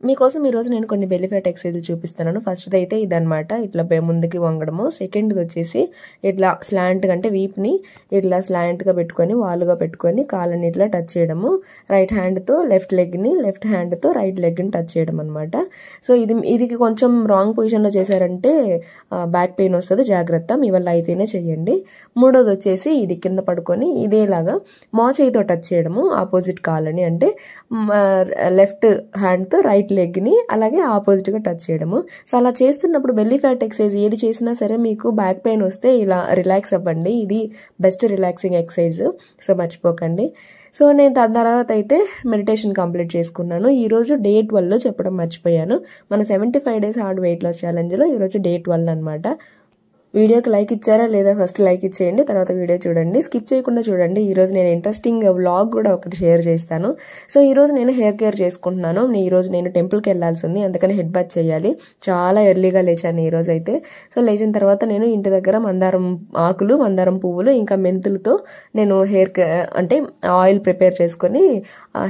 మీకోసం ఈరోజు నేను కొన్ని బెల్లీ ఫ్యాట్ ఎక్సర్సైజులు చూపిస్తున్నాను. ఫస్ట్ది అయితే ఇదనమాట, ఇట్లా ముందుకి వంగడము. సెకండ్ది వచ్చేసి ఇట్లా స్లాంట్గా, అంటే వీప్ని ఇట్లా స్లాంట్గా పెట్టుకొని వాలుగా పెట్టుకొని కాళ్ళని ఇట్లా టచ్ చేయడము. రైట్ హ్యాండ్తో లెఫ్ట్ లెగ్ని, లెఫ్ట్ హ్యాండ్తో రైట్ లెగ్ని టచ్ చేయడం అనమాట. సో ఇది కొంచెం రాంగ్ పొజిషన్లో చేశారంటే బ్యాక్ పెయిన్ వస్తుంది, జాగ్రత్త. మీ వల్ల అయితేనే చెయ్యండి. మూడోది వచ్చేసి ఇది కింద పడుకొని ఇదేలాగా మోచేయితో టచ్ చేయడము ఆపోజిట్ కాళ్ళని, అంటే లెఫ్ట్ హ్యాండ్తో రైట్ లెగ్ని అలాగే ఆపోజిట్గా టచ్ చేయడము. సో అలా చేస్తున్నప్పుడు బెల్లీ ఫ్యాట్ ఎక్సర్సైజ్ ఏది చేసినా సరే మీకు బ్యాక్ పెయిన్ వస్తే ఇలా రిలాక్స్ అవ్వండి. ఇది బెస్ట్ రిలాక్సింగ్ ఎక్సర్సైజ్, సో మర్చిపోకండి. సో నేను దాని తర్వాత అయితే మెడిటేషన్ కంప్లీట్ చేసుకున్నాను. ఈరోజు డే 12 చెప్పడం మర్చిపోయాను. మన 75 days హార్డ్ వెయిట్ లాస్ ఛాలెంజ్లో ఈరోజు డే 12 అనమాట. వీడియోకి లైక్ ఇచ్చారా లేదా? ఫస్ట్ లైక్ ఇచ్చేయండి, తర్వాత వీడియో చూడండి, స్కిప్ చేయకుండా చూడండి. ఈరోజు నేను ఇంట్రెస్టింగ్ వ్లాగ్ కూడా ఒకటి షేర్ చేస్తాను. సో ఈరోజు నేను హెయిర్ కేర్ చేసుకుంటున్నాను. ఈరోజు నేను టెంపుల్కి వెళ్ళాల్సి ఉంది, అందుకని హెడ్ బాత్ చేయాలి. చాలా ఎర్లీగా లేచాను ఈరోజు అయితే. సో లేచిన తర్వాత నేను ఇంటి దగ్గర మందారం ఆకులు, మందారం పువ్వులు, ఇంకా మెంతులతో నేను అంటే ఆయిల్ ప్రిపేర్ చేసుకొని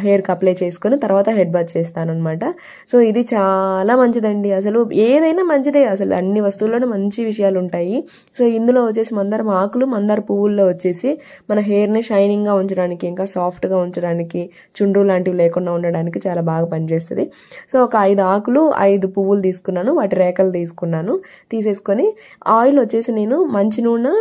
హెయిర్కి అప్లై చేసుకొని తర్వాత హెడ్ బాత్ చేస్తాను అనమాట. సో ఇది చాలా మంచిదండి, అసలు ఏదైనా మంచిదే, అసలు అన్ని వస్తువుల్లోనూ మంచి విషయాలు ఉంటాయి. సో ఇందులో వచ్చేసి మందారం ఆకులు, మందార పువ్వుల్లో వచ్చేసి మన హెయిర్ని షైనింగ్గా ఉంచడానికి, ఇంకా సాఫ్ట్గా ఉంచడానికి, చుండ్రు లాంటివి లేకుండా ఉండడానికి చాలా బాగా పనిచేస్తుంది. సో ఒక 5 ఆకులు 5 పువ్వులు తీసుకున్నాను, వాటి రేకలు తీసుకున్నాను. తీసేసుకొని ఆయిల్ వచ్చేసి నేను మంచి నూనె,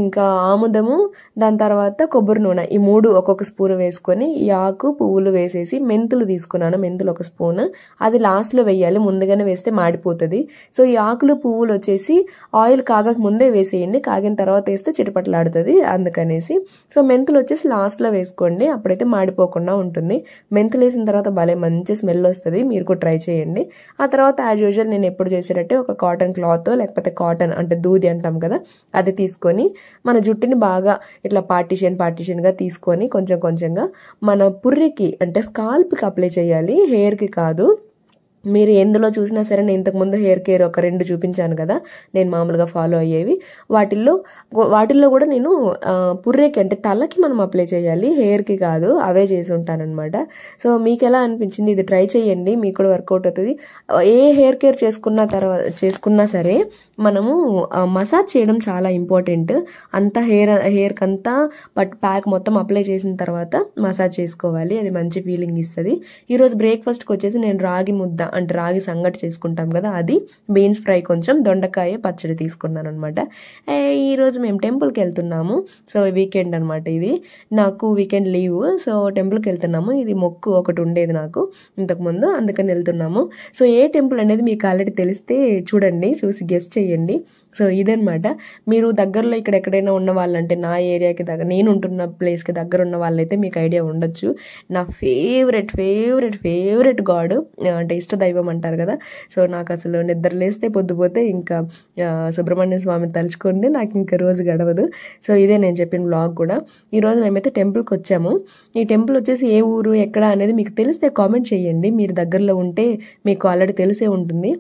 ఇంకా ఆముదము, దాని తర్వాత కొబ్బరి నూనె, ఈ 3 ఒక్కొక్క స్పూన్ వేసుకొని ఈ ఆకు పువ్వులు వేసేసి మెంతులు తీసుకున్నాను. మెంతులు 1 స్పూన్, అది లాస్ట్లో వేయాలి, ముందుగానే వేస్తే మాడిపోతుంది. సో ఈ ఆకులు పువ్వులు వచ్చేసి ఆయిల్ కాగక ముందే వేసేయండి, కాగిన తర్వాత వేస్తే చిటపటలాడుతుంది అందుకనేసి. సో మెంతులు వచ్చేసి లాస్ట్లో వేసుకోండి, అప్పుడైతే మాడిపోకుండా ఉంటుంది. మెంతులు వేసిన తర్వాత భలే మంచి స్మెల్ వస్తుంది, మీరు కూడా ట్రై చేయండి. ఆ తర్వాత యాజ్ యూజువల్ నేను ఎప్పుడు చేసేటట్టే ఒక కాటన్ క్లాత్, లేకపోతే కాటన్ అంటే దూది అంటాం కదా, అది తీసుకొని మన జుట్టుని బాగా ఇట్లా పార్టీషన్గా తీసుకొని కొంచెం కొంచెంగా మన పుర్రికి అంటే స్కాల్ప్కి అప్లై చేయాలి, హెయిర్కి కాదు. మీరు ఎందులో చూసినా సరే, నేను ఇంతకుముందు హెయిర్ కేర్ ఒక 2 చూపించాను కదా నేను మామూలుగా ఫాలో అయ్యేవి, వాటిల్లో కూడా నేను పుర్రెకి అంటే తలకి మనం అప్లై చేయాలి, హెయిర్కి కాదు, అవే చేసి ఉంటానన్నమాట. సో మీకు ఎలా అనిపించింది? ఇది ట్రై చేయండి, మీకు కూడా వర్కౌట్ అవుతుంది. ఏ హెయిర్ కేర్ చేసుకున్నా సరే మనము మసాజ్ చేయడం చాలా ఇంపార్టెంట్. అంతా హెయిర్కి అంతా ప్యాక్ మొత్తం అప్లై చేసిన తర్వాత మసాజ్ చేసుకోవాలి, అది మంచి ఫీలింగ్ ఇస్తుంది. ఈరోజు బ్రేక్ఫాస్ట్కి వచ్చేసి నేను రాగి ముద్ద అంటే రాగి సంగటి చేసుకుంటాం కదా, అది, బీన్స్ ఫ్రై, కొంచెం దొండకాయ పచ్చడి తీసుకున్నాను అనమాట. ఈరోజు మేము టెంపుల్కి వెళ్తున్నాము. సో వీకెండ్ అనమాట, ఇది నాకు వీకెండ్ లీవ్. సో టెంపుల్కి వెళ్తున్నాము, ఇది మొక్కు ఒకటి ఉండేది నాకు ఇంతకుముందు, అందుకని వెళ్తున్నాము. సో ఏ టెంపుల్ అనేది మీకు ఆల్రెడీ తెలిస్తే చూడండి, చూసి గెస్ట్ చేయండి. సో ఇదనమాట. మీరు దగ్గరలో ఇక్కడ ఎక్కడైనా ఉన్న వాళ్ళంటే, నా ఏరియాకి దగ్గర, నేను ఉంటున్న ప్లేస్కి దగ్గర ఉన్న వాళ్ళైతే మీకు ఐడియా ఉండొచ్చు. నా ఫేవరెట్ గాడ్ అంటే ఇష్ట దైవం అంటారు కదా. సో నాకు అసలు నిద్ర లేస్తే పొద్దుపోతే ఇంకా సుబ్రహ్మణ్య స్వామిని తలుచుకుంటే నాకు ఇంకా రోజు గడవదు. సో ఇదే నేను చెప్పిన వ్లాగ్ కూడా. ఈరోజు మేమైతే టెంపుల్కి వచ్చాము. ఈ టెంపుల్ వచ్చేసి ఏ ఊరు ఎక్కడ అనేది మీకు తెలిస్తే కామెంట్ చేయండి. మీరు దగ్గరలో ఉంటే మీకు ఆల్రెడీ తెలిసే ఉంటుంది.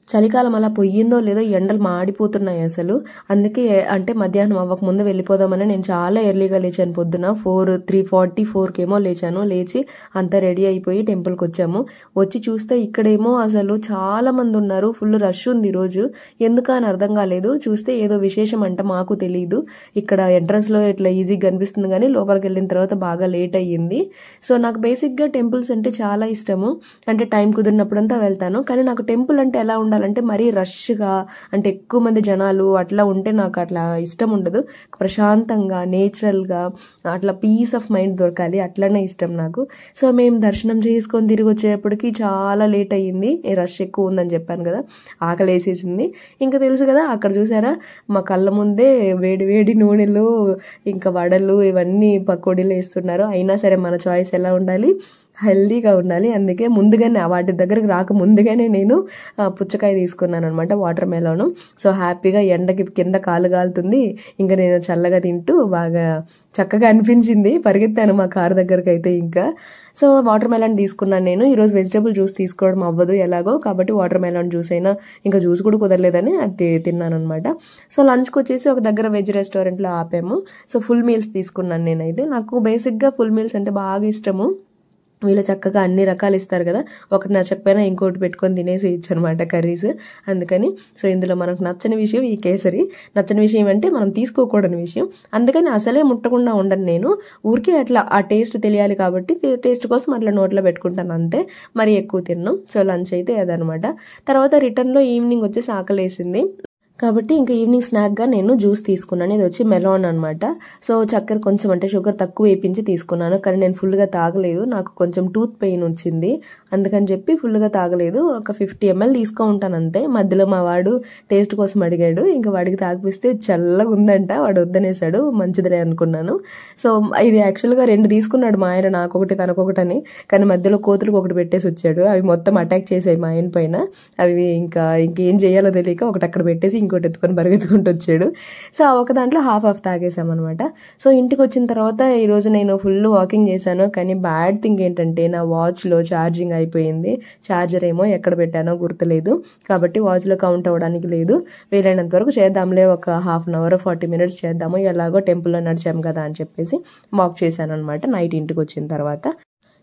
చలికాలం అలా పోయిందో లేదో, ఎండలు మాడిపోతున్నాయి అసలు. అందుకే అంటే మధ్యాహ్నం అవ్వక ముందు వెళ్ళిపోదామని నేను చాలా ఎర్లీగా లేచాను. పొద్దున 3:44కేమో లేచాను. లేచి అంతా రెడీ అయిపోయి టెంపుల్కి వచ్చాము. వచ్చి చూస్తే ఇక్కడేమో అసలు చాలా మంది ఉన్నారు, ఫుల్ రష్ ఉంది ఈరోజు. ఎందుకు అని అర్థం కాలేదు. చూస్తే ఏదో విశేషం అంట, మాకు తెలియదు. ఇక్కడ ఎంట్రన్స్లో ఇట్లా ఈజీగా కనిపిస్తుంది కానీ లోపలికి వెళ్ళిన తర్వాత బాగా లేట్ అయ్యింది. సో నాకు బేసిక్గా టెంపుల్స్ అంటే చాలా ఇష్టము, అంటే టైం కుదిరినప్పుడంతా వెళ్తాను. కానీ నాకు టెంపుల్ అంటే ఎలా ఉండాలి అంటే మరీ రష్గా, అంటే ఎక్కువ మంది జనాలు అట్లా ఉంటే నాకు అట్లా ఇష్టం ఉండదు. ప్రశాంతంగా, నేచురల్గా, అట్లా పీస్ ఆఫ్ మైండ్ దొరకాలి, అట్లనే ఇష్టం నాకు. సో మేము దర్శనం చేసుకొని తిరిగి వచ్చేటప్పటికి చాలా లేట్ అయ్యింది. రష్ ఎక్కువ ఉందని చెప్పాను కదా, ఆకలి వేసేసింది. ఇంకా తెలుసు కదా, అక్కడ చూసారా మా కళ్ళ ముందే వేడి వేడి నూనెలు, ఇంకా వడలు, ఇవన్నీ పకోడీలు వేస్తున్నారు. అయినా సరే మన చాయిస్ ఎలా ఉండాలి, హెల్దీగా ఉండాలి. అందుకే ముందుగానే వాటి దగ్గరకు రాక ముందుగానే నేను పుచ్చకాయ తీసుకున్నాను అనమాట, వాటర్ మెలోను. సో హ్యాపీగా ఎండకి కింద కాలు కాలుతుంది, ఇంకా నేను చల్లగా తింటూ బాగా చక్కగా అనిపించింది. పరిగెత్తాను మా కారు దగ్గరకు అయితే. ఇంకా సో వాటర్ మెలాన్ తీసుకున్నాను నేను. ఈరోజు వెజిటబుల్ జ్యూస్ తీసుకోవడం అవ్వదు ఎలాగో, కాబట్టి వాటర్ మెలాన్ జ్యూస్ అయినా, ఇంకా జ్యూస్ కూడా కుదరలేదని అది తిన్నాను అనమాట. సో లంచ్కి వచ్చేసి ఒక దగ్గర వెజ్ రెస్టారెంట్లో ఆపాము. సో ఫుల్ మీల్స్ తీసుకున్నాను నేనైతే. నాకు బేసిక్గా ఫుల్ మీల్స్ అంటే బాగా ఇష్టము. వీళ్ళు చక్కగా అన్ని రకాలు ఇస్తారు కదా, ఒకటి నచ్చకపోయినా ఇంకోటి పెట్టుకొని తినేసేయచ్చు అనమాట కర్రీస్. అందుకని సో ఇందులో మనకు నచ్చని విషయం ఈ కేసరి. నచ్చని విషయం అంటే మనం తీసుకోకూడని విషయం. అందుకని అసలే ముట్టకుండా ఉండను నేను. ఊరికే అట్లా ఆ టేస్ట్ తెలియాలి కాబట్టి టేస్ట్ కోసం అట్లా నోట్లో పెట్టుకుంటాను అంతే, మరి ఎక్కువ తిన్నాం. సో లంచ్ అయితే అదనమాట. తర్వాత రిటర్న్లో ఈవినింగ్ వచ్చేసి ఆకలేసింది కాబట్టి ఇంకా ఈవినింగ్ స్నాక్గా నేను జ్యూస్ తీసుకున్నాను. ఇది వచ్చి మెలాన్ అనమాట. సో చక్కెర కొంచెం అంటే షుగర్ తక్కువ వేయించి తీసుకున్నాను, కానీ నేను ఫుల్గా తాగలేదు. నాకు కొంచెం టూత్ పెయిన్ వచ్చింది, అందుకని చెప్పి ఫుల్గా తాగలేదు. ఒక 50 ml తీసుకో ఉంటాను అంతే. మధ్యలో మా వాడు టేస్ట్ కోసం అడిగాడు, ఇంకా వాడికి తాగిపిస్తే చల్లగా ఉందంట, వాడు వద్దనేసాడు. మంచిదిలే అనుకున్నాను. సో ఇది యాక్చువల్గా 2 తీసుకున్నాడు మా ఆయన, నాకొకటి తనకొకటని. కానీ మధ్యలో కోతులకు ఒకటి పెట్టేసి వచ్చాడు. అవి మొత్తం అటాక్ చేసాయి మా ఆయన పైన. అవి ఇంకేం చేయాలో తెలియక ఒకటి అక్కడ పెట్టేసి ఇంకోటి ఎత్తుకొని పరిగెత్తుకుంటూ వచ్చాడు. సో ఒక దాంట్లో హాఫ్ తాగేసామన్నమాట. సో ఇంటికి వచ్చిన తర్వాత ఈరోజు నేను ఫుల్ వాకింగ్ చేశాను. కానీ బ్యాడ్ థింగ్ ఏంటంటే నా వాచ్లో ఛార్జింగ్ అయిపోయింది. ఛార్జర్ ఏమో ఎక్కడ పెట్టానో గుర్తులేదు, కాబట్టి వాచ్లో కౌంట్ అవ్వడానికి లేదు. వీలైనంత వరకు చేద్దాంలే, ఒక హాఫ్ అన్ అవర్ 40 minutes చేద్దాము, ఎలాగో టెంపుల్లో నడిచాము కదా అని చెప్పేసి వాక్ చేశాను అనమాట నైట్ ఇంటికి వచ్చిన తర్వాత.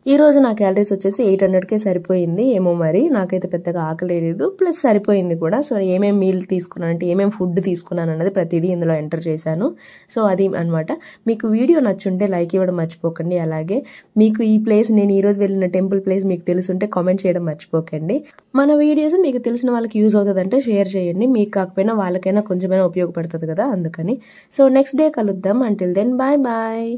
ఈ రోజు నా క్యాలరీస్ వచ్చేసి 800కే సరిపోయింది. ఏమో మరి నాకైతే పెద్దగా ఆకలేదు, ప్లస్ సరిపోయింది కూడా. సో ఏమేమి మీల్ తీసుకున్నాను అంటే ఏమేమి ఫుడ్ తీసుకున్నాను అన్నది ప్రతిదీ ఇందులో ఎంటర్ చేశాను. సో అది అనమాట. మీకు వీడియో నచ్చుంటే లైక్ ఇవ్వడం మర్చిపోకండి. అలాగే మీకు ఈ ప్లేస్, నేను ఈరోజు వెళ్ళిన టెంపుల్ ప్లేస్ మీకు తెలుసుంటే కామెంట్ చేయడం మర్చిపోకండి. మన వీడియోస్ మీకు తెలిసిన వాళ్ళకి యూజ్ అవుతుందంటే షేర్ చేయండి. మీకు కాకపోయినా వాళ్ళకైనా కొంచెమైనా ఉపయోగపడుతుంది కదా, అందుకని. సో నెక్స్ట్ డే కలుద్దాం. Until then bye bye.